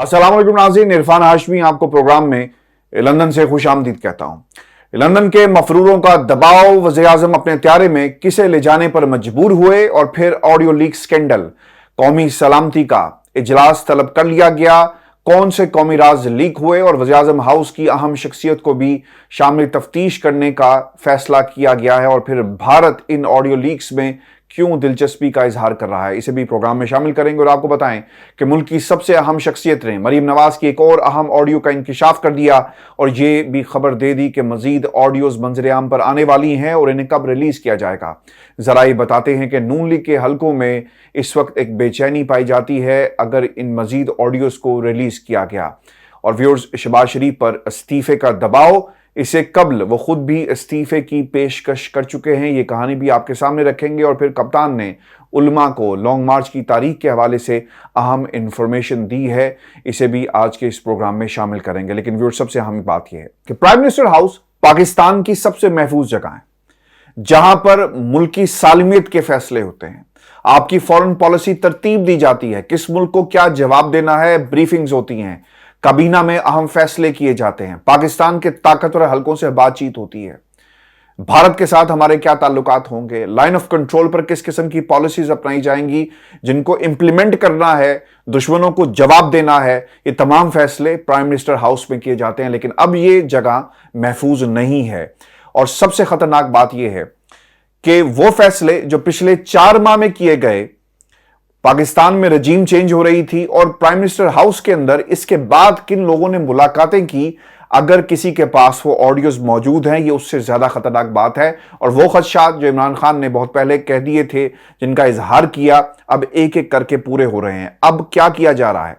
अस्सलाम वालेकुम नाज़रीन, इरफान हाशमी आपको प्रोग्राम में लंदन से खुश आमदीद कहता हूं। लंदन के मफरूरों का दबाव, वज़ीर-ए-आज़म अपने त्यारे में किसे ले जाने पर मजबूर हुए और फिर ऑडियो लीक स्कैंडल, कौमी सलामती का इजलास तलब कर लिया गया, कौन से कौमी राज लीक हुए और वज़ीर-ए-आज़म हाउस की अहम शख्सियत को भी शामिल तफ्तीश करने का फैसला किया गया है, और फिर भारत इन ऑडियो लीक्स में क्यों दिलचस्पी का इजहार कर रहा है, इसे भी प्रोग्राम में शामिल करेंगे। और आपको बताएं कि मुल्क की सबसे अहम शख्सियत ने मरीम नवाज की एक और अहम ऑडियो का इंकिशाफ कर दिया और ये भी खबर दे दी कि मजीद ऑडियोज मंजर-ए-आम पर आने वाली हैं और इन्हें कब रिलीज किया जाएगा। जराए बताते हैं कि नून लीग के हलकों में इस वक्त एक बेचैनी पाई जाती है अगर इन मजीद ऑडियोज को रिलीज किया गया। और व्यूअर्स, शहबाज शरीफ पर इस्तीफे का दबाव, इससे कबल वो खुद भी इस्तीफे की पेशकश कर चुके हैं, ये कहानी भी आपके सामने रखेंगे। और फिर कप्तान ने उलमा को लॉन्ग मार्च की तारीख के हवाले से अहम इंफॉर्मेशन दी है, इसे भी आज के इस प्रोग्राम में शामिल करेंगे। लेकिन व्यूअर्स, सबसे अहम बात यह है कि प्राइम मिनिस्टर हाउस पाकिस्तान की सबसे महफूज जगह है जहां पर मुल्क की सालमियत के फैसले होते हैं, आपकी फॉरेन पॉलिसी तरतीब दी जाती है, किस मुल्क को क्या जवाब देना है, ब्रीफिंग्स होती हैं, काबीना में अहम फैसले किए जाते हैं, पाकिस्तान के ताकतवर हलकों से बातचीत होती है, भारत के साथ हमारे क्या ताल्लुकात होंगे, लाइन ऑफ कंट्रोल पर किस किस्म की पॉलिसीज अपनाई जाएंगी, जिनको इंप्लीमेंट करना है, दुश्मनों को जवाब देना है, ये तमाम फैसले प्राइम मिनिस्टर हाउस में किए जाते हैं। लेकिन अब ये जगह महफूज नहीं है, और सबसे खतरनाक बात यह है कि वो फैसले जो पिछले 4 माह में किए गए, पाकिस्तान में रजीम चेंज हो रही थी और प्राइम मिनिस्टर हाउस के अंदर इसके बाद किन लोगों ने मुलाकातें की, अगर किसी के पास वो ऑडियोज मौजूद हैं, ये उससे ज्यादा खतरनाक बात है। और वो खदशात जो इमरान खान ने बहुत पहले कह दिए थे, जिनका इजहार किया, अब एक एक करके पूरे हो रहे हैं। अब क्या किया जा रहा है?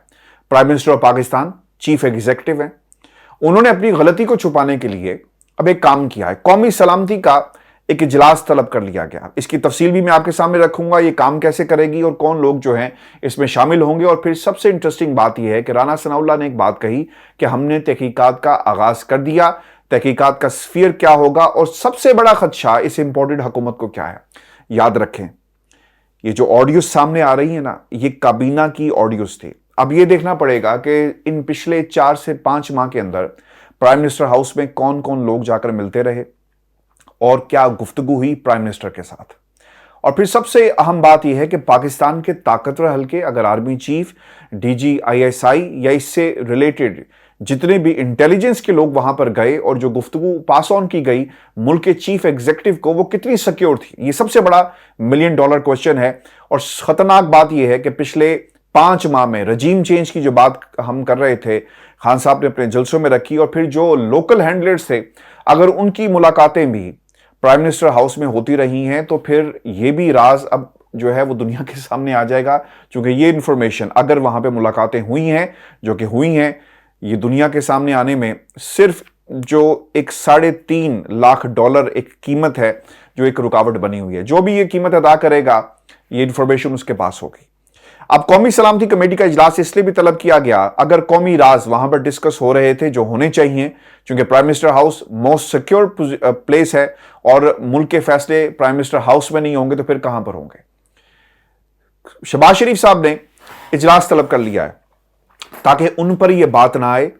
Prime minister of Pakistan chief executive हैं, उन्होंने अपनी गलती को छुपाने के लिए अब एक काम किया है, कौमी सलामती का एक इजलास तलब कर लिया गया। इसकी तफसील भी मैं आपके सामने रखूंगा, ये काम कैसे करेगी और कौन लोग जो हैं इसमें शामिल होंगे। और फिर सबसे इंटरेस्टिंग बात यह है कि राना सनाउल्लाह ने एक बात कही कि हमने तहकीकात का आगाज कर दिया, तहकीकात का स्फीयर क्या होगा और सबसे बड़ा खदशा इस इंपोर्टेड हुकूमत को क्या है। याद रखें, ये जो ऑडियोज सामने आ रही है ना, ये काबीना की ऑडियोज थी। अब ये देखना पड़ेगा कि इन पिछले 4 से 5 माह के अंदर प्राइम मिनिस्टर हाउस में कौन कौन लोग जाकर मिलते रहे और क्या गुफ्तगू हुई प्राइम मिनिस्टर के साथ। और फिर सबसे अहम बात यह है कि पाकिस्तान के ताकतवर हल्के, अगर आर्मी चीफ, डीजी आईएसआई या इससे रिलेटेड जितने भी इंटेलिजेंस के लोग वहां पर गए और जो गुफ्तगू पास ऑन की गई मुल्क के चीफ एग्जीक्यूटिव को, वो कितनी सिक्योर थी, ये सबसे बड़ा $1 मिलियन क्वेश्चन है। और खतरनाक बात यह है कि पिछले 5 माह में रजीम चेंज की जो बात हम कर रहे थे, खान साहब ने अपने जलसों में रखी, और फिर जो लोकल हैंडलर्स थे, अगर उनकी मुलाकातें भी प्राइम मिनिस्टर हाउस में होती रही हैं, तो फिर ये भी राज अब जो है वो दुनिया के सामने आ जाएगा। क्योंकि ये इंफॉर्मेशन, अगर वहां पे मुलाकातें हुई हैं, जो कि हुई हैं, ये दुनिया के सामने आने में सिर्फ जो एक $3.5 लाख एक कीमत है, जो एक रुकावट बनी हुई है। जो भी ये कीमत अदा करेगा, ये इंफॉर्मेशन उसके पास होगी। अब कौमी सलामती कमेटी का इजलास इसलिए भी तलब किया गया, अगर कौमी राज वहां पर डिस्कस हो रहे थे जो होने चाहिए, क्योंकि prime minister house most secure place है और मुल्क के फैसले प्राइम मिनिस्टर हाउस में नहीं होंगे तो फिर कहां पर होंगे। शहबाज शरीफ साहब ने इजलास तलब कर लिया है ताकि उन पर यह बात ना आए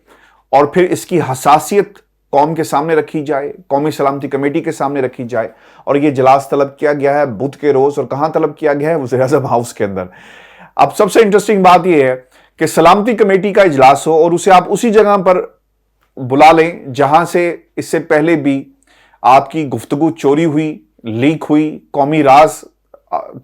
और फिर इसकी हसासियत कौम के सामने रखी जाए, कौमी सलामती कमेटी के सामने रखी जाए। और यह इजलास तलब किया गया है बुध के रोज, और कहां तलब किया गया है? वज़ीर-ए-आज़म हाउस के अंदर। अब सबसे इंटरेस्टिंग बात यह है कि सलामती कमेटी का इजलास हो और उसे आप उसी जगह पर बुला लें जहां से इससे पहले भी आपकी गुफ्तगू चोरी हुई, लीक हुई। कौमी राज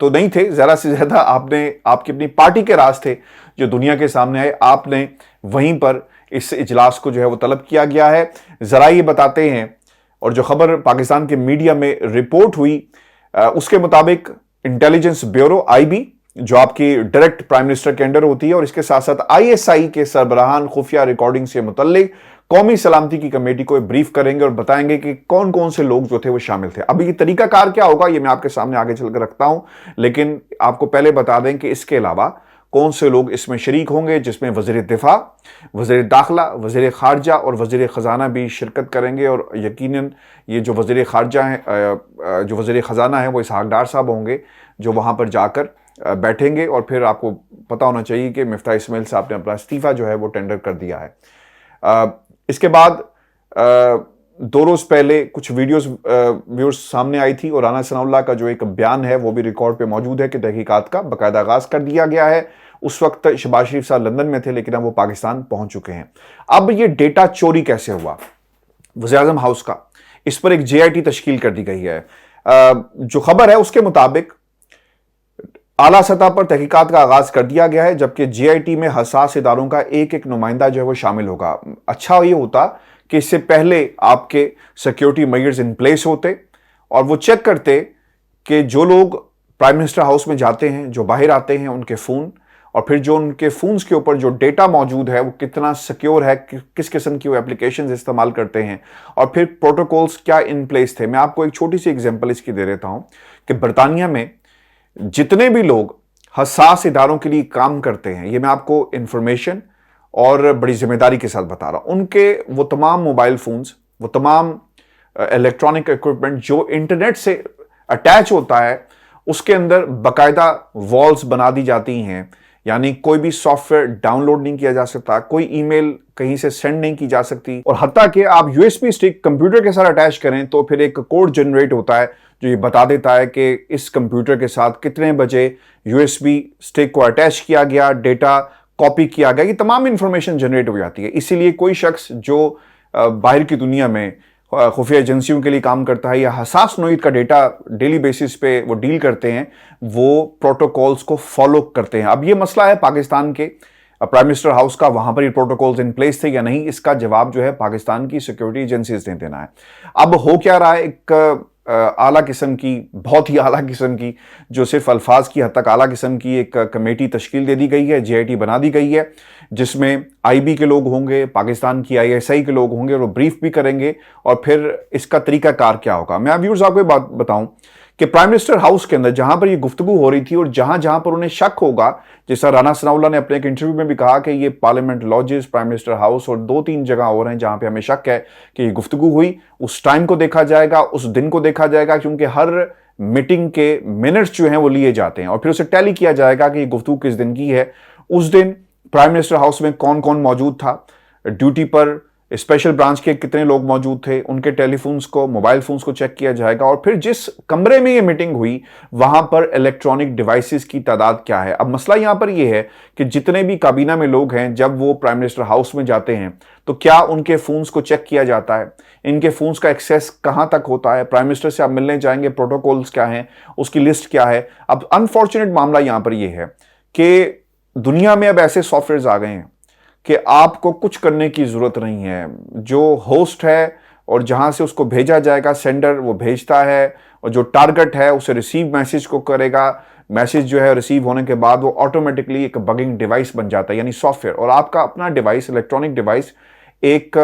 तो नहीं थे, ज़्यादा से ज़्यादा आपकी अपनी पार्टी के राज थे जो दुनिया के सामने आए, आपने वहीं पर इस इजलास को जो है वो तलब किया गया है। ज़रा ये बताते हैं, और जो खबर पाकिस्तान के मीडिया में रिपोर्ट हुई उसके मुताबिक इंटेलिजेंस ब्यूरो IB, जो आपकी डायरेक्ट प्राइम मिनिस्टर के अंडर होती है, और इसके साथ साथ ISI के सरबराहान खुफिया रिकॉर्डिंग से मुतल्लिक कौमी सलामती की कमेटी को ब्रीफ करेंगे और बताएंगे कि कौन कौन से लोग जो थे वो शामिल थे। अब ये तरीकाकार क्या होगा ये मैं आपके सामने आगे चलकर रखता हूं, लेकिन आपको पहले बता दें कि इसके अलावा कौन से लोग इसमें शरीक होंगे, जिसमें वज़ीर दिफा, वज़ीर दाखिला, वज़ीर खारजा और वज़ीर ख़जाना भी शिरकत करेंगे। और यकीनन ये जो वज़ीर खारजा हैं, जो वज़ीर ख़जाना है, वो इसहाक डार साहब होंगे, जो वहाँ पर जाकर बैठेंगे और फिर आपको पता होना चाहिए कि मिफ्ता इस्माइल साहब ने अपना इस्तीफा जो है वो टेंडर कर दिया है। इसके बाद 2 रोज पहले कुछ व्यूज सामने आई थी और राना सनाउल्लाह का जो एक बयान है वो भी रिकॉर्ड पे मौजूद है कि तहकीकात का बाकायदा आगाज कर दिया गया है। उस वक्त शहबाज शरीफ साहब लंदन में थे, लेकिन अब वो पाकिस्तान पहुंच चुके हैं। अब ये डेटा चोरी कैसे हुआ वज़ीर-ए-आज़म हाउस का, इस पर एक JIT तश्कील कर दी गई है। जो खबर है उसके मुताबिक आला सतह पर तहकीकात का आगाज कर दिया गया है, जबकि JIT में हसास इदारों का एक एक नुमाइंदा जो है वो शामिल होगा। अच्छा ये होता कि इससे पहले आपके सिक्योरिटी मेजर्स इन प्लेस होते और वो चेक करते कि जो लोग प्राइम मिनिस्टर हाउस में जाते हैं, जो बाहर आते हैं, उनके फ़ोन और फिर जो उनके फ़ोन्स के ऊपर जो डेटा मौजूद है वो कितना सिक्योर है, किस किस्म की वो एप्लीकेशंस इस्तेमाल करते हैं और फिर प्रोटोकॉल्स क्या इन प्लेस थे। मैं आपको एक छोटी सी एग्जांपल इसकी दे देता हूं कि बरतानिया में जितने भी लोग हसास इदारों के लिए काम करते हैं, ये मैं आपको इंफॉर्मेशन और बड़ी जिम्मेदारी के साथ बता रहा हूं, उनके वो तमाम मोबाइल फोन्स, वो तमाम इलेक्ट्रॉनिक इक्विपमेंट जो इंटरनेट से अटैच होता है, उसके अंदर बाकायदा वॉल्स बना दी जाती हैं। यानी कोई भी सॉफ्टवेयर डाउनलोड नहीं किया जा सकता, कोई ईमेल कहीं से सेंड नहीं की जा सकती, और हत्ता कि आप USB स्टिक कंप्यूटर के साथ अटैच करें तो फिर एक कोड जनरेट होता है जो ये बता देता है कि इस कंप्यूटर के साथ कितने बजे USB स्टिक को अटैच किया गया, डेटा कॉपी किया गया, ये तमाम इंफॉर्मेशन जनरेट हो जाती है। इसीलिए कोई शख्स जो बाहर की दुनिया में खुफिया एजेंसियों के लिए काम करता है या हसास नोयत का डेटा डेली बेसिस पे वो डील करते हैं, वो प्रोटोकॉल्स को फॉलो करते हैं। अब ये मसला है पाकिस्तान के प्राइम मिनिस्टर हाउस का, वहां पर ये प्रोटोकॉल्स इन प्लेस थे या नहीं, इसका जवाब जो है पाकिस्तान की सिक्योरिटी एजेंसीज ने देना है। अब हो क्या रहा है, एक आला किस्म की, बहुत ही आला किस्म की, जो सिर्फ अल्फाज की हद तक आला किस्म की एक कमेटी तश्कील दे दी गई है, JIT बना दी गई है, जिसमें IB के लोग होंगे, पाकिस्तान की ISI के लोग होंगे और वो ब्रीफ भी करेंगे और फिर इसका तरीकाकार क्या होगा। मैं व्यूअर्स आपको बात बताऊं कि प्राइम मिनिस्टर हाउस के अंदर जहां पर ये गुफ्तगू हो रही थी और जहां जहां पर उन्हें शक होगा, जैसा राना सनाउल्लाह ने अपने एक इंटरव्यू में भी कहा कि ये parliament lodges, prime minister house और 2-3 जगह और हैं जहां पे हमें शक है कि ये गुफ्तगू हुई, उस टाइम को देखा जाएगा, उस दिन को देखा जाएगा, क्योंकि हर मीटिंग के मिनट्स जो हैं वो लिए जाते हैं और फिर उसे टैली किया जाएगा कि ये गुफ्तगू किस दिन की है। उस दिन प्राइम मिनिस्टर हाउस में कौन कौन मौजूद था, ड्यूटी पर स्पेशल ब्रांच के कितने लोग मौजूद थे, उनके टेलीफोन्स को, मोबाइल फोन्स को चेक किया जाएगा और फिर जिस कमरे में ये मीटिंग हुई वहां पर इलेक्ट्रॉनिक डिवाइसेस की तादाद क्या है। अब मसला यहां पर यह है कि जितने भी काबीना में लोग हैं, जब वो प्राइम मिनिस्टर हाउस में जाते हैं तो क्या उनके फोन्स को चेक किया जाता है, इनके फोन्स का एक्सेस कहां तक होता है, प्राइम मिनिस्टर से आप मिलने जाएंगे, प्रोटोकॉल्स क्या हैं, उसकी लिस्ट क्या है। अब अनफॉर्चुनेट मामला यहां पर यह है कि दुनिया में अब ऐसे सॉफ्टवेयर आ गए हैं कि आपको कुछ करने की जरूरत नहीं है। जो होस्ट है और जहां से उसको भेजा जाएगा, सेंडर वो भेजता है और जो टारगेट है उसे रिसीव मैसेज को करेगा। मैसेज जो है रिसीव होने के बाद वो ऑटोमेटिकली एक बगिंग डिवाइस बन जाता है, यानी सॉफ्टवेयर, और आपका अपना डिवाइस, इलेक्ट्रॉनिक डिवाइस एक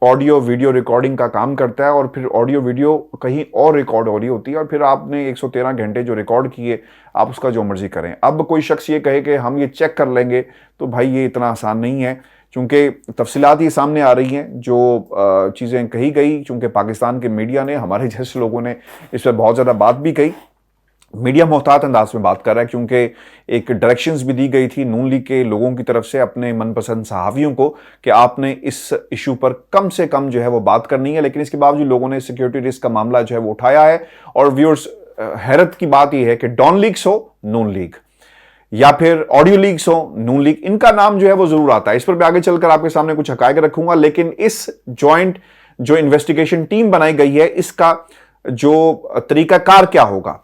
ऑडियो वीडियो रिकॉर्डिंग का काम करता है और फिर ऑडियो वीडियो कहीं और रिकॉर्ड हो रही होती है और फिर आपने 113 घंटे जो रिकॉर्ड किए आप उसका जो मर्जी करें। अब कोई शख्स ये कहे कि हम ये चेक कर लेंगे, तो भाई ये इतना आसान नहीं है, क्योंकि तफसीलात ये सामने आ रही हैं, जो चीज़ें कही गई, चूँकि पाकिस्तान के मीडिया ने, हमारे जैसे लोगों ने इस पर बहुत ज़्यादा बात भी कही। मीडिया मोहतात अंदाज में बात कर रहा है क्योंकि एक डायरेक्शंस भी दी गई थी नून लीग के लोगों की तरफ से अपने मनपसंद सहाफ़ियों को कि आपने इस इशू पर कम से कम जो है वो बात करनी है, लेकिन इसके बावजूद लोगों ने सिक्योरिटी रिस्क का मामला जो है वो उठाया है। और व्यूअर्स, हैरत की बात यह है कि डॉन लीग्स हो नून लीग या फिर ऑडियो लीग्स हो नून लीग, इनका नाम जो है वो जरूर आता है। इस पर मैं आगे चलकर आपके सामने कुछ हकायक रखूंगा, लेकिन इस जॉइंट जो इन्वेस्टिगेशन टीम बनाई गई है, इसका जो तरीकाकार क्या होगा,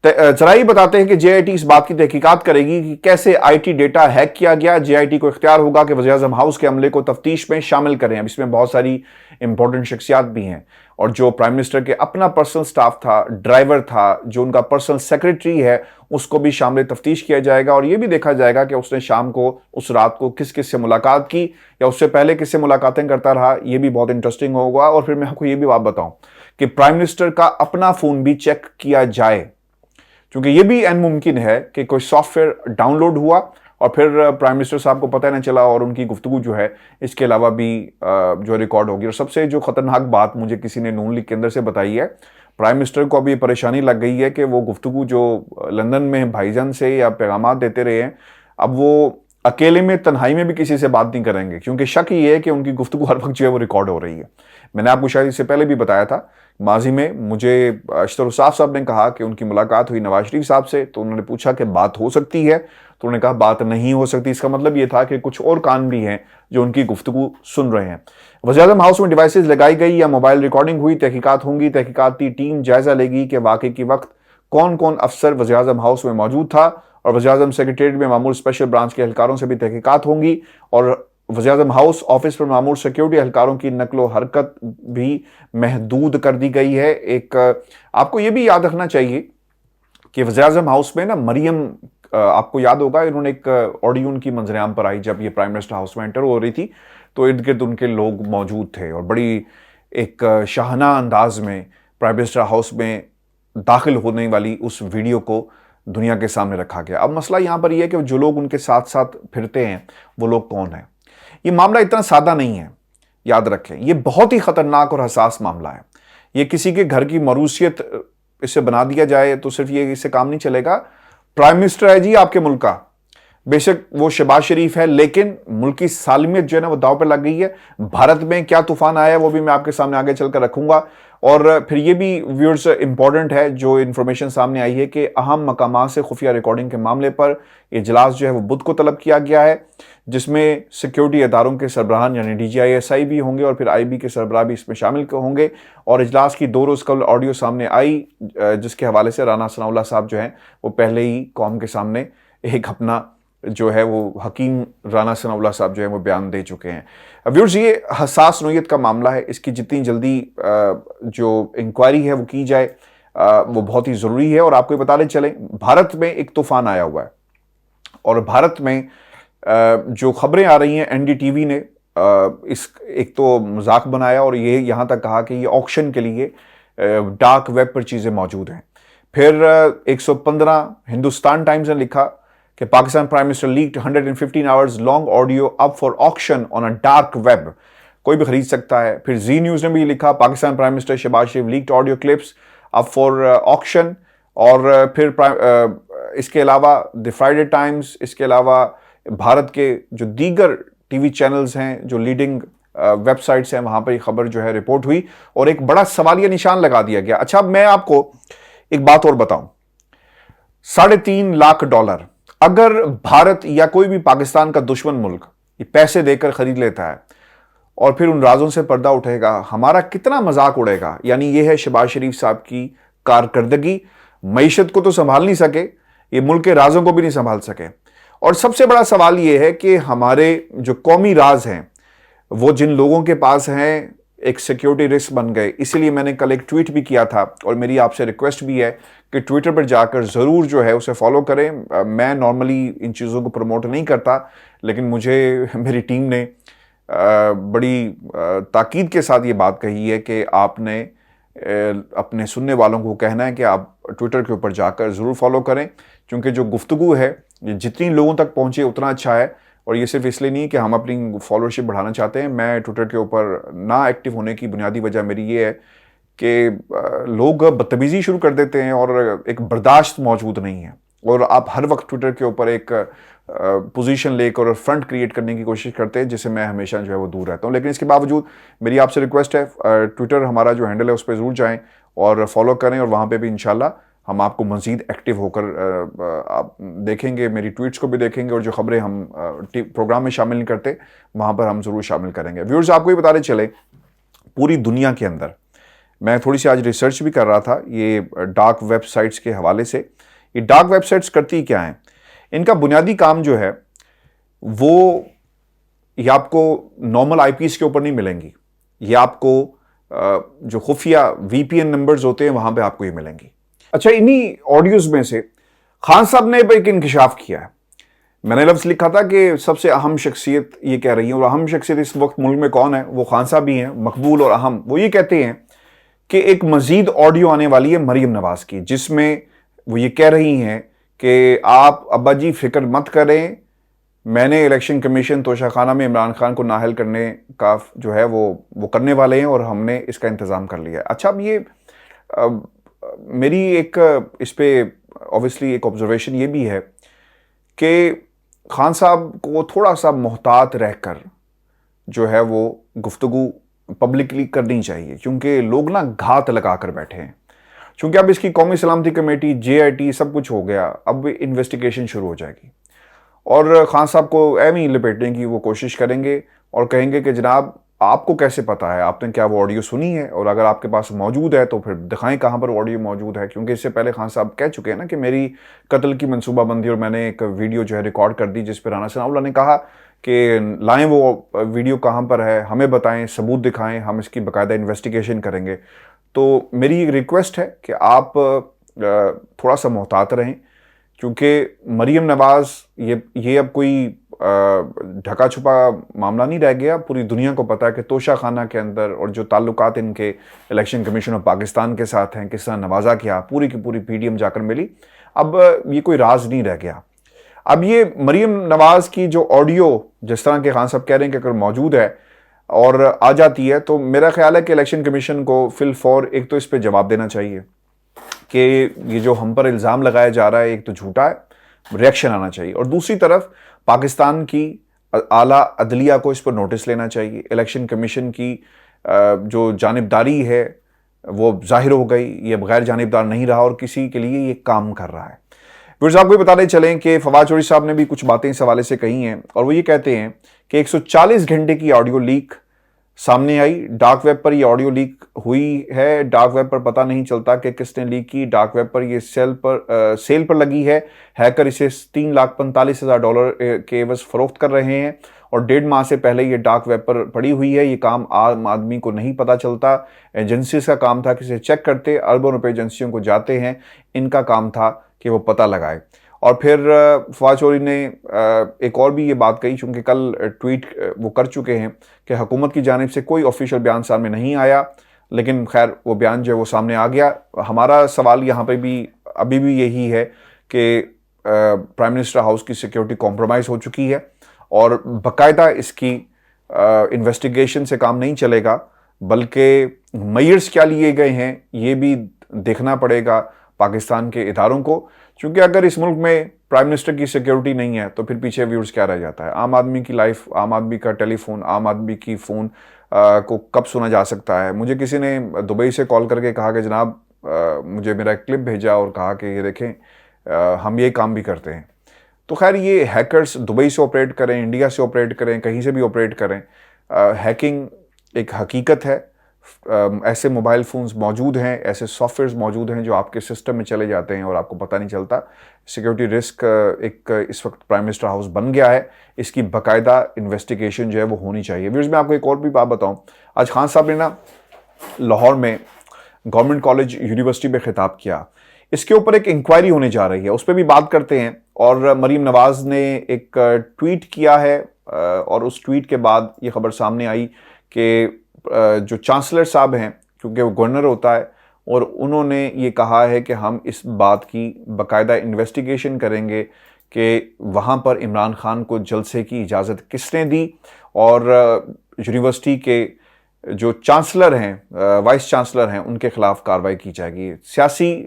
जरा ही बताते हैं कि JIT इस बात की तहकीकात करेगी कि कैसे IT डेटा हैक किया गया। JIT को इख्तियार होगा कि वज़ीर-ए-आज़म हाउस के अमले को तफ्तीश में शामिल करें। अब इसमें बहुत सारी इंपॉर्टेंट शख्सियात भी हैं और जो प्राइम मिनिस्टर के अपना पर्सनल स्टाफ था, ड्राइवर था, जो उनका पर्सनल सेक्रेटरी है, उसको भी शामिल तफ्तीश किया जाएगा और यह भी देखा जाएगा कि उसने शाम को, उस रात को किस किस से मुलाकात की या उससे पहले किससे मुलाकातें करता रहा। यह भी बहुत इंटरेस्टिंग होगा। और फिर मैं आपको यह भी बात बताऊं कि प्राइम मिनिस्टर का अपना फोन भी चेक किया जाए, क्योंकि यह भी मुमकिन है कि कोई सॉफ्टवेयर डाउनलोड हुआ और फिर प्राइम मिनिस्टर साहब को पता नहीं चला और उनकी गुफ्तगू जो है इसके अलावा भी जो रिकॉर्ड होगी। और सबसे जो खतरनाक बात मुझे किसी ने नून लीग के अंदर से बताई है, प्राइम मिनिस्टर को अब ये परेशानी लग गई है कि वो गुफ्तगू जो लंदन में भाईजान से या पैगामात देते रहे हैं, अब वो अकेले में तन्हाई में भी किसी से बात नहीं करेंगे, क्योंकि शक ये है कि उनकी गुफ्तगू हर वक्त जो है वो रिकॉर्ड हो रही है। मैंने आपको शायद इससे पहले भी बताया था, माजी में मुझे अशतर उसाफ साहब ने कहा कि उनकी मुलाकात हुई नवाज शरीफ साहब से, तो उन्होंने पूछा कि बात हो सकती है, तो उन्होंने कहा बात नहीं हो सकती। इसका मतलब ये था कि कुछ और कान भी हैं जो उनकी गुफ्तगू सुन रहे हैं। वज़ीर-ए-आज़म हाउस में डिवाइसेस लगाई गई या मोबाइल रिकॉर्डिंग हुई, तहकीकात होंगी, तहकीकाती टीम जायजा लेगी कि वाकई की वक्त कौन कौन अफसर वज़ीर-ए-आज़म हाउस में मौजूद था, और वज़ीर-ए-आज़म सेक्रेटेरिएट में मामूल स्पेशल ब्रांच के एहलकारों से भी तहकीकात होंगी, और वज़ीर-ए-आज़म हाउस ऑफिस पर मामूल सिक्योरिटी एहलकारों की नकलो हरकत भी महदूद कर दी गई है। एक आपको ये भी याद रखना चाहिए कि वज़ीर-ए-आज़म हाउस में ना मरियम, आपको याद होगा इन्होंने एक ऑडियो उनकी मंजर-ए-आम पर आई जब ये प्राइम मिनिस्टर हाउस में एंटर हो रही थी, तो इर्द गिर्द उनके लोग मौजूद थे और बड़ी एक शाहना अंदाज में प्राइम मिनिस्टर हाउस में दाखिल होने वाली उस वीडियो को दुनिया के सामने रखा गया। अब मसला यहाँ पर यह है कि जो लोग उनके साथ साथ फिरते हैं वो लोग कौन हैं। ये मामला इतना सादा नहीं है, याद रखें, ये बहुत ही खतरनाक और हसास मामला है। ये किसी के घर की मरूसियत इसे बना दिया जाए तो सिर्फ ये इससे काम नहीं चलेगा। प्राइम मिनिस्टर है जी आपके मुल्क का, बेशक वो शहबाज शरीफ है, लेकिन मुल्क की सालमियत जो है ना वो दांव पर लग गई है। भारत में क्या तूफान आया है वो भी मैं आपके सामने आगे चलकर रखूंगा। और फिर ये भी व्यूअर्स इंपॉर्टेंट है जो इन्फॉर्मेशन सामने आई है कि अहम मकामात से खुफिया रिकॉर्डिंग के मामले पर इजलास जो है वो बुध को तलब किया गया है, जिसमें सिक्योरिटी इदारों के सरबराहान यानी DGISI भी होंगे और फिर IB के सरबराह भी इसमें शामिल होंगे। और इजलास की 2 रोज़ कबल ऑडियो सामने आई जिसके हवाले से राना सनाउल्लाह साहब जो हैं वो पहले ही कौम के सामने एक अपना जो है वो हकीम राना सनाउल्लाह साहब जो है वो बयान दे चुके हैं। व्यूअर्स, ये हसास नोयत का मामला है, इसकी जितनी जल्दी जो इंक्वायरी है वो की जाए वो बहुत ही ज़रूरी है। और आपको ये बताने चलें, भारत में एक तूफान आया हुआ है और भारत में जो खबरें आ रही हैं, NDTV ने इस एक तो मजाक बनाया और ये यहाँ तक कहा कि ये ऑक्शन के लिए डार्क वेब पर चीज़ें मौजूद हैं। फिर 115 हिंदुस्तान टाइम्स ने लिखा कि Pakistan prime minister leaked 115 hours long audio up for auction on a dark web, कोई भी खरीद सकता है। फिर जी न्यूज़ ने भी लिखा Pakistan prime minister Shahbaz Sharif leaked audio clips up for auction. और फिर इसके अलावा द फ्राइडे टाइम्स, इसके अलावा भारत के जो दीगर TV चैनल्स हैं, जो लीडिंग वेबसाइट्स हैं, वहाँ पर ये खबर जो है रिपोर्ट हुई और एक बड़ा सवालिया निशान लगा दिया गया। अच्छा, अब मैं आपको एक बात और बताऊं, $3.5 लाख अगर भारत या कोई भी पाकिस्तान का दुश्मन मुल्क ये पैसे देकर खरीद लेता है और फिर उन राजों से पर्दा उठेगा, हमारा कितना मजाक उड़ेगा। यानी ये है शहबाज शरीफ साहब की कारकर्दगी, मईशत को तो संभाल नहीं सके, ये मुल्क के राजों को भी नहीं संभाल सके। और सबसे बड़ा सवाल ये है कि हमारे जो कौमी राज हैं वो जिन लोगों के पास हैं एक सिक्योरिटी रिस्क बन गए। इसीलिए मैंने कल एक ट्वीट भी किया था और मेरी आपसे रिक्वेस्ट भी है कि ट्विटर पर जाकर ज़रूर जो है उसे फॉलो करें। मैं नॉर्मली इन चीज़ों को प्रमोट नहीं करता, लेकिन मुझे मेरी टीम ने बड़ी ताकीद के साथ ये बात कही है कि आपने अपने सुनने वालों को कहना है कि आप ट्विटर के ऊपर जाकर ज़रूर फॉलो करें, क्योंकि जो गुफ्तगू है ये जितनी लोगों तक पहुँचे उतना अच्छा है। और ये सिर्फ इसलिए नहीं कि हम अपनी फॉलोअरशिप बढ़ाना चाहते हैं। मैं ट्विटर के ऊपर ना एक्टिव होने की बुनियादी वजह मेरी ये है कि लोग बदतमीज़ी शुरू कर देते हैं और एक बर्दाश्त मौजूद नहीं है, और आप हर वक्त ट्विटर के ऊपर एक पोजीशन लेकर और फ्रंट क्रिएट करने की कोशिश करते हैं, जिससे मैं हमेशा जो है वो दूर रहता हूँ। लेकिन इसके बावजूद मेरी आपसे रिक्वेस्ट है, ट्विटर हमारा जो हैंडल है उस पर ज़रूर जाएँ और फॉलो करें, और वहाँ पर भी इंशाल्लाह हम आपको मज़ीद एक्टिव होकर आप देखेंगे, मेरी ट्वीट्स को भी देखेंगे, और जो खबरें हम प्रोग्राम में शामिल नहीं करते वहाँ पर हम ज़रूर शामिल करेंगे। व्यूअर्स, आपको ये बताते चले, पूरी दुनिया के अंदर मैं थोड़ी सी आज रिसर्च भी कर रहा था ये डार्क वेबसाइट्स के हवाले से। ये डार्क वेबसाइट्स करती क्या हैं? इनका बुनियादी काम जो है वो ये आपको नॉर्मल IPs के ऊपर नहीं मिलेंगी, ये आपको जो खुफिया VPN नंबर्स होते हैं वहाँ पर आपको ये मिलेंगी। अच्छा, इन्हीं ऑडियोज़ में से खान साहब ने एक इंकशाफ किया है। मैंने लफ्ज़ लिखा था कि सबसे अहम शख्सियत ये कह रही है, और अहम शख्सियत इस वक्त मुल्क में कौन है? वो खान साहब ही हैं, मकबूल और अहम। वो ये कहते हैं कि एक मज़ीद ऑडियो आने वाली है मरीम नवाज़ की, जिसमें वो ये कह रही हैं कि आप अब्बा जी फ़िक्र मत करें, मैंने इलेक्शन कमीशन तोशाखाना में इमरान खान को नाअहल करने का जो है वो करने वाले हैं और हमने इसका इंतज़ाम कर लिया है। अच्छा, अब ये میری ایک اس پہ اوبیسلی ایک آبزرویشن یہ بھی ہے کہ خان صاحب کو تھوڑا سا محتاط رہ کر جو ہے وہ گفتگو پبلکلی کرنی چاہیے، کیونکہ لوگ نا گھات لگا کر بیٹھے ہیں. چونکہ اب اس کی قومی سلامتی کمیٹی JIT سب کچھ ہو گیا، اب انویسٹیگیشن شروع ہو جائے گی اور خان صاحب کو ایویں لپیٹنے کی وہ کوشش کریں گے اور کہیں گے کہ جناب آپ کو کیسے پتا ہے، آپ نے کیا وہ آڈیو سنی ہے، اور اگر آپ کے پاس موجود ہے تو پھر دکھائیں کہاں پر آڈیو موجود ہے. کیونکہ اس سے پہلے خان صاحب کہہ چکے ہیں نا کہ میری قتل کی منصوبہ بندی، اور میں نے ایک ویڈیو جو ہے ریکارڈ کر دی جس پہ رانا ثناء اللہ نے کہا کہ لائیں وہ ویڈیو کہاں پر ہے، ہمیں بتائیں، ثبوت دکھائیں، ہم اس کی باقاعدہ انویسٹیگیشن کریں گے. تو میری ایک ریکویسٹ ہے کہ آپ تھوڑا سا محتاط رہیں، کیونکہ مریم نواز یہ اب کوئی ڈھکا چھپا معاملہ نہیں رہ گیا. پوری دنیا کو پتا ہے کہ توشہ خانہ کے اندر اور جو تعلقات ان کے الیکشن کمیشن آف پاکستان کے ساتھ ہیں، کس طرح نوازا کیا، پوری کی پوری PDM جا کر ملی. اب یہ کوئی راز نہیں رہ گیا. اب یہ مریم نواز کی جو آڈیو جس طرح کے خان صاحب کہہ رہے ہیں کہ اگر موجود ہے اور آ جاتی ہے تو میرا خیال ہے کہ الیکشن کمیشن کو فی الفور ایک تو اس پہ جواب دینا چاہیے کہ یہ جو ہم پر الزام لگایا جا رہا ہے ایک تو جھوٹا ہے، ریئیکشن آنا چاہیے، اور دوسری طرف پاکستان کی اعلیٰ عدلیہ کو اس پر نوٹس لینا چاہیے. الیکشن کمیشن کی جو جانبداری ہے وہ ظاہر ہو گئی، یہ غیر جانبدار نہیں رہا اور کسی کے لیے یہ کام کر رہا ہے. ویئرز آپ کو بتانے چلیں کہ فواد چودھری صاحب نے بھی کچھ باتیں اس حوالے سے کہی ہیں، اور وہ یہ کہتے ہیں کہ 140 گھنٹے کی آڈیو لیک سامنے آئی. ڈارک ویب پر یہ آڈیو لیک ہوئی ہے. ڈارک ویب پر پتہ نہیں چلتا کہ کس نے لیک کی. ڈارک ویب پر یہ سیل پر لگی ہے. ہیکر اسے $3,45,000 کے عوض فروخت کر رہے ہیں، اور 1.5 ماہ سے پہلے یہ ڈارک ویب پر پڑی ہوئی ہے. یہ کام عام آدمی کو نہیں پتہ چلتا. ایجنسیز کا کام تھا کہ اسے چیک کرتے، اربوں روپے ایجنسیوں کو جاتے ہیں، ان کا کام تھا کہ وہ پتہ لگائے. اور پھر فواد چودھری نے ایک اور بھی یہ بات کہی، چونکہ کل ٹویٹ وہ کر چکے ہیں کہ حکومت کی جانب سے کوئی آفیشیل بیان سامنے نہیں آیا، لیکن خیر وہ بیان جو ہے وہ سامنے آ گیا. ہمارا سوال یہاں پہ بھی ابھی بھی یہی ہے کہ پرائم منسٹر ہاؤس کی سیکیورٹی کمپرومائز ہو چکی ہے، اور باقاعدہ اس کی انویسٹیگیشن سے کام نہیں چلے گا، بلکہ میئرز کیا لیے گئے ہیں یہ بھی دیکھنا پڑے گا پاکستان کے اداروں کو. چونکہ اگر اس ملک میں پرائم منسٹر کی سیکیورٹی نہیں ہے تو پھر پیچھے ویورز کیا رہ جاتا ہے؟ عام آدمی کی لائف، عام آدمی کا ٹیلی فون، عام آدمی کی فون کو کب سنا جا سکتا ہے؟ مجھے کسی نے دبئی سے کال کر کے کہا کہ جناب مجھے میرا ایک کلپ بھیجا اور کہا کہ یہ دیکھیں ہم یہ کام بھی کرتے ہیں. تو خیر یہ ہیکرز دبئی سے آپریٹ کریں، انڈیا سے آپریٹ کریں، کہیں سے بھی آپریٹ کریں، ہیکنگ ایک حقیقت ہے. ایسے موبائل فونز موجود ہیں، ایسے سافٹ ویئرز موجود ہیں جو آپ کے سسٹم میں چلے جاتے ہیں اور آپ کو پتہ نہیں چلتا. سیکیورٹی رسک ایک اس وقت پرائم منسٹر ہاؤس بن گیا ہے. اس کی باقاعدہ انویسٹیگیشن جو ہے وہ ہونی چاہیے. ویئرز میں آپ کو ایک اور بھی بات بتاؤں. آج خان صاحب نے نا لاہور میں گورنمنٹ کالج یونیورسٹی میں خطاب کیا. اس کے اوپر ایک انکوائری ہونے جا رہی ہے، اس پہ بھی بات کرتے ہیں. اور مریم نواز نے ایک ٹویٹ کیا ہے، اور اس ٹویٹ کے بعد یہ خبر سامنے آئی کہ جو چانسلر صاحب ہیں، کیونکہ وہ گورنر ہوتا ہے، اور انہوں نے یہ کہا ہے کہ ہم اس بات کی باقاعدہ انویسٹیگیشن کریں گے کہ وہاں پر عمران خان کو جلسے کی اجازت کس نے دی، اور یونیورسٹی کے جو چانسلر ہیں، وائس چانسلر ہیں، ان کے خلاف کارروائی کی جائے گی. سیاسی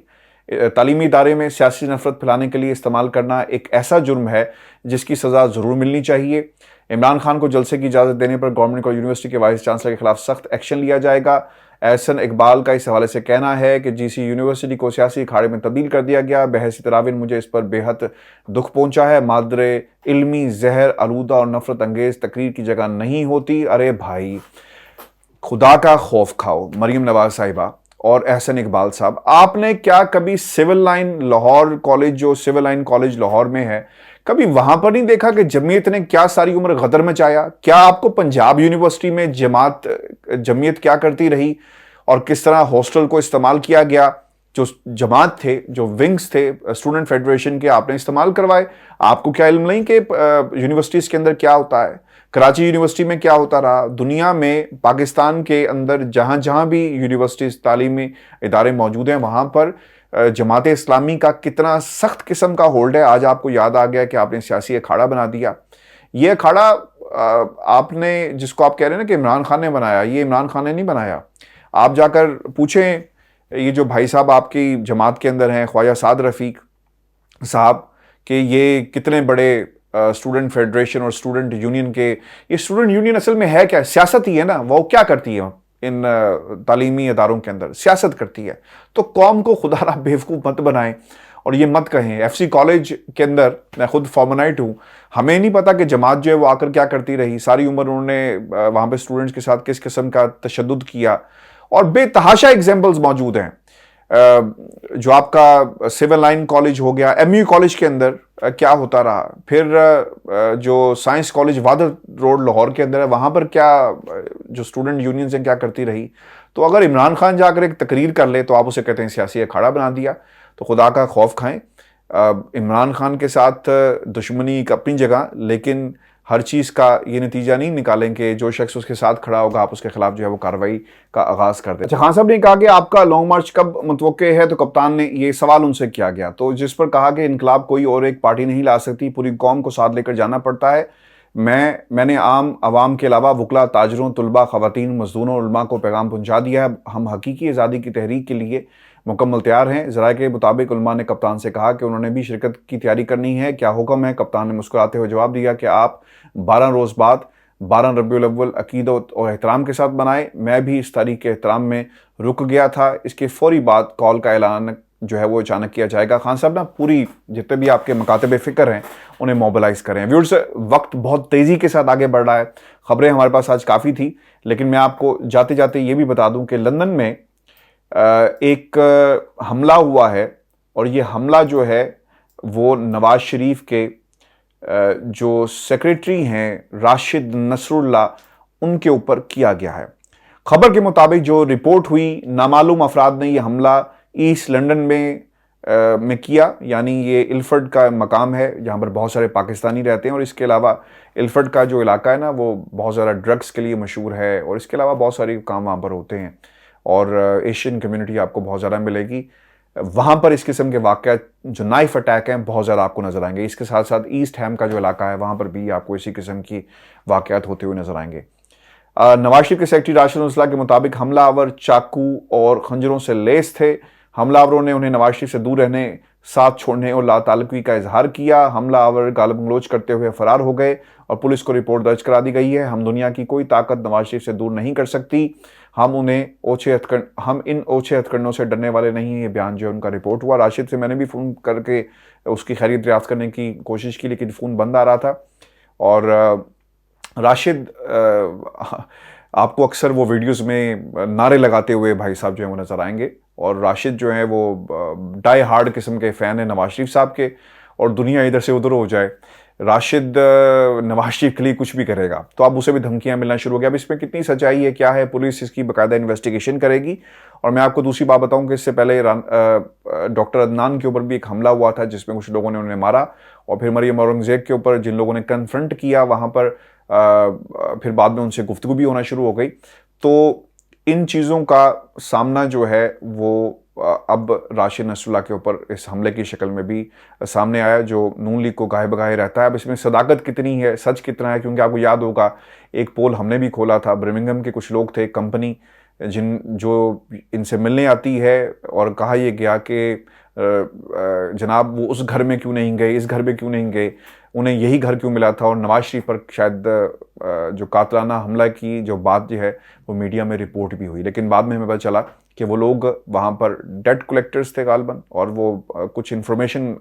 تعلیمی ادارے میں سیاسی نفرت پھیلانے کے لیے استعمال کرنا ایک ایسا جرم ہے جس کی سزا ضرور ملنی چاہیے. عمران خان کو جلسے کی اجازت دینے پر گورنمنٹ اور یونیورسٹی کے وائس چانسلر کے خلاف سخت ایکشن لیا جائے گا. احسن اقبال کا اس حوالے سے کہنا ہے کہ GC یونیورسٹی کو سیاسی اکھاڑے میں تبدیل کر دیا گیا. بحیثیت راون مجھے اس پر بے حد دکھ پہنچا ہے. مادر علمی زہر آلودہ اور نفرت انگیز تقریر کی جگہ نہیں ہوتی. ارے بھائی خدا کا خوف کھاؤ مریم نواز صاحبہ اور احسن اقبال صاحب. آپ نے کیا کبھی سول لائن لاہور کالج، جو سول لائن کالج لاہور میں ہے، کبھی وہاں پر نہیں دیکھا کہ جمعیت نے کیا ساری عمر غدر مچایا؟ کیا آپ کو پنجاب یونیورسٹی میں جمعیت کیا کرتی رہی اور کس طرح ہاسٹل کو استعمال کیا گیا؟ جو جماعت تھے، جو ونگز تھے اسٹوڈنٹ فیڈریشن کے، آپ نے استعمال کروائے. آپ کو کیا علم نہیں کہ یونیورسٹیز کے اندر کیا ہوتا ہے؟ کراچی یونیورسٹی میں کیا ہوتا رہا؟ دنیا میں پاکستان کے اندر جہاں جہاں بھی یونیورسٹیز تعلیمی ادارے موجود ہیں وہاں پر جماعت اسلامی کا کتنا سخت قسم کا ہولڈ ہے. آج آپ کو یاد آ گیا کہ آپ نے سیاسی اکھاڑا بنا دیا. یہ اکھاڑا آپ نے، جس کو آپ کہہ رہے ہیں نا کہ عمران خان نے بنایا، یہ عمران خان نے نہیں بنایا. آپ جا کر پوچھیں یہ جو بھائی صاحب آپ کی جماعت کے اندر ہیں خواجہ سعد رفیق صاحب، کہ یہ کتنے بڑے اسٹوڈنٹ فیڈریشن اور اسٹوڈنٹ یونین کے، یہ اسٹوڈنٹ یونین اصل میں ہے کیا؟ سیاست ہی ہے نا، وہ کیا کرتی ہے ان تعلیمی اداروں کے اندر؟ سیاست کرتی ہے۔ تو قوم کو خدا را بیوقوف مت بنائیں اور یہ مت کہیں۔ ایف سی کالج کے اندر میں خود فارمنائٹ ہوں، ہمیں نہیں پتا کہ جماعت جو ہے وہ آ کر کیا کرتی رہی، ساری عمر انہوں نے وہاں پہ اسٹوڈنٹس کے ساتھ کس قسم کا تشدد کیا، اور بے تحاشا ایگزامپلز موجود ہیں۔ جو آپ کا سول لائن کالج ہو گیا، ایم یو کالج کے اندر کیا ہوتا رہا، پھر جو science college whether road Lahore کے اندر ہے وہاں پر کیا جو اسٹوڈنٹ یونینز ہیں کیا کرتی رہی۔ تو اگر عمران خان جا کر ایک تقریر کر لے تو آپ اسے کہتے ہیں سیاسی اکھاڑا بنا دیا۔ تو خدا کا خوف کھائیں۔ عمران خان کے ساتھ دشمنی ایک اپنی جگہ، لیکن ہر چیز کا یہ نتیجہ نہیں نکالیں کہ جو شخص اس کے ساتھ کھڑا ہوگا آپ اس کے خلاف جو ہے وہ کارروائی کا آغاز کر دیں۔ اچھا، خان صاحب نے کہا کہ آپ کا لانگ مارچ کب متوقع ہے، تو کپتان نے یہ سوال ان سے کیا گیا، تو جس پر کہا کہ انقلاب کوئی اور ایک پارٹی نہیں لا سکتی، پوری قوم کو ساتھ لے کر جانا پڑتا ہے۔ میں نے عام عوام کے علاوہ وکلاء، تاجروں، طلباء، خواتین، مزدوروں، علماء کو پیغام پہنچا دیا ہے۔ ہم حقیقی آزادی کی تحریک کے لیے مکمل تیار ہیں۔ ذرائع کے مطابق علماء نے کپتان سے کہا کہ انہوں نے بھی شرکت کی تیاری کرنی ہے، کیا حکم ہے؟ کپتان نے مسکراتے ہوئے جواب دیا کہ آپ 12 روز بعد 12 ربیع الاول عقیدت اور احترام کے ساتھ منائیں۔ میں بھی اس تاریخ کے احترام میں رک گیا تھا۔ اس کے فوری بعد کال کا اعلان جو ہے وہ اچانک کیا جائے گا۔ خان صاحب نا پوری جتنے بھی آپ کے مکاتب فکر ہیں انہیں موبلائز کریں۔ ویورز، وقت بہت تیزی کے ساتھ آگے بڑھ رہا ہے، خبریں ہمارے پاس آج کافی تھی، لیکن میں آپ کو جاتے جاتے یہ بھی بتا دوں کہ لندن میں ایک حملہ ہوا ہے، اور یہ حملہ جو ہے وہ نواز شریف کے جو سیکریٹری ہیں راشد نصر اللہ ان کے اوپر کیا گیا ہے۔ خبر کے مطابق جو رپورٹ ہوئی، نامعلوم افراد نے یہ حملہ ایسٹ لنڈن میں کیا، یعنی یہ الفرڈ کا مقام ہے جہاں پر بہت سارے پاکستانی رہتے ہیں، اور اس کے علاوہ الفرڈ کا جو علاقہ ہے نا وہ بہت زیادہ ڈرگس کے لیے مشہور ہے، اور اس کے علاوہ بہت سارے کام وہاں پر ہوتے ہیں، اور ایشین کمیونٹی آپ کو بہت زیادہ ملے گی وہاں پر۔ اس قسم کے واقعات جو نائف اٹیک ہیں بہت زیادہ آپ کو نظر آئیں گے۔ اس کے ساتھ ساتھ ایسٹ ہیم کا جو علاقہ ہے وہاں پر بھی آپ کو اسی قسم کی واقعات ہوتے ہوئے نظر آئیں گے۔ نواز شریف کے سیکرٹری راشد نصر اللہ کے مطابق حملہ آور چاقو اور خنجروں سے لیس تھے۔ حملہ آوروں نے انہیں نواز شریف سے دور رہنے، ساتھ چھوڑنے اور لا تعلقی کا اظہار کیا۔ حملہ آور گالم گلوچ کرتے ہوئے فرار ہو گئے اور پولیس کو رپورٹ درج کرا دی گئی ہے۔ ہم دنیا کی کوئی طاقت نواز شریف سے دور نہیں کر سکتی، ہم ان اوچھے ہتھ سے ڈرنے والے نہیں ہیں۔ یہ بیان جو ہے ان کا رپورٹ ہوا۔ راشد سے میں نے بھی فون کر کے اس کی خیریت دریافت کرنے کی کوشش کی، لیکن فون بند آ رہا تھا۔ اور راشد آپ کو اکثر وہ ویڈیوز میں نعرے لگاتے ہوئے بھائی صاحب جو ہیں وہ نظر آئیں گے، اور راشد جو ہیں وہ ڈائی ہارڈ قسم کے فین ہیں نواز شریف صاحب کے، اور دنیا ادھر سے ادھر ہو جائے راشد نواز شریف کے لیے کچھ بھی کرے گا۔ تو اب اسے بھی دھمکیاں ملنا شروع ہو گیا۔ اب اس میں کتنی سچائی ہے، کیا ہے، پولیس اس کی باقاعدہ انویسٹیگیشن کرے گی۔ اور میں آپ کو دوسری بات بتاؤں کہ اس سے پہلے ڈاکٹر عدنان کے اوپر بھی ایک حملہ ہوا تھا جس میں کچھ لوگوں نے انہیں مارا، اور پھر مریم اورنگزیب کے اوپر جن لوگوں نے کنفرنٹ کیا وہاں پر پھر بعد میں ان سے گفتگو بھی ہونا شروع ہو گئی۔ تو ان چیزوں کا سامنا جو ہے وہ اب راشد نصر اللہ کے اوپر اس حملے کی شکل میں بھی سامنے آیا، جو نون لیگ کو گاہے بگاہے رہتا ہے۔ اب اس میں صداقت کتنی ہے، سچ کتنا ہے، کیونکہ آپ کو یاد ہوگا ایک پول ہم نے بھی کھولا تھا، برمنگھم کے کچھ لوگ تھے، کمپنی جو ان سے ملنے آتی ہے، اور کہا یہ گیا کہ جناب وہ اس گھر میں کیوں نہیں گئے، اس گھر میں کیوں نہیں گئے، انہیں یہی گھر کیوں ملا تھا، اور نواز شریف پر شاید جو قاتلانہ حملہ کی جو بات جو ہے وہ میڈیا میں رپورٹ بھی ہوئی، لیکن بعد میں ہمیں پتہ چلا کہ وہ لوگ وہاں پر ڈیٹ کلیکٹرز تھے غالباً، اور وہ کچھ انفارمیشن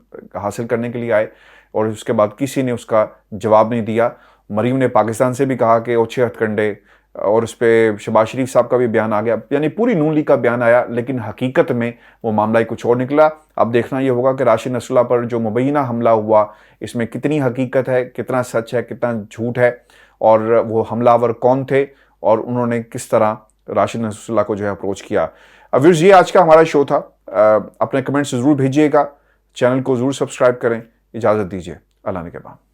حاصل کرنے کے لیے آئے، اور اس کے بعد کسی نے اس کا جواب نہیں دیا۔ مریم نے پاکستان سے بھی کہا کہ اوچھے ہتھ کنڈے، اور اس پہ شہباز شریف صاحب کا بھی بیان آ گیا، یعنی پوری نون لیگ کا بیان آیا، لیکن حقیقت میں وہ معاملہ ہی کچھ اور نکلا۔ اب دیکھنا یہ ہوگا کہ راشد نصر اللہ پر جو مبینہ حملہ ہوا اس میں کتنی حقیقت ہے، کتنا سچ ہے، کتنا جھوٹ ہے، اور وہ حملہ آور کون تھے، اور انہوں نے کس طرح راشد نصر اللہ کو جو ہے اپروچ کیا۔ ویورز، یہ آج کا ہمارا شو تھا۔ اپنے کمنٹس ضرور بھیجیے گا، چینل کو ضرور سبسکرائب کریں۔ اجازت دیجیے، اللہ نگہبان۔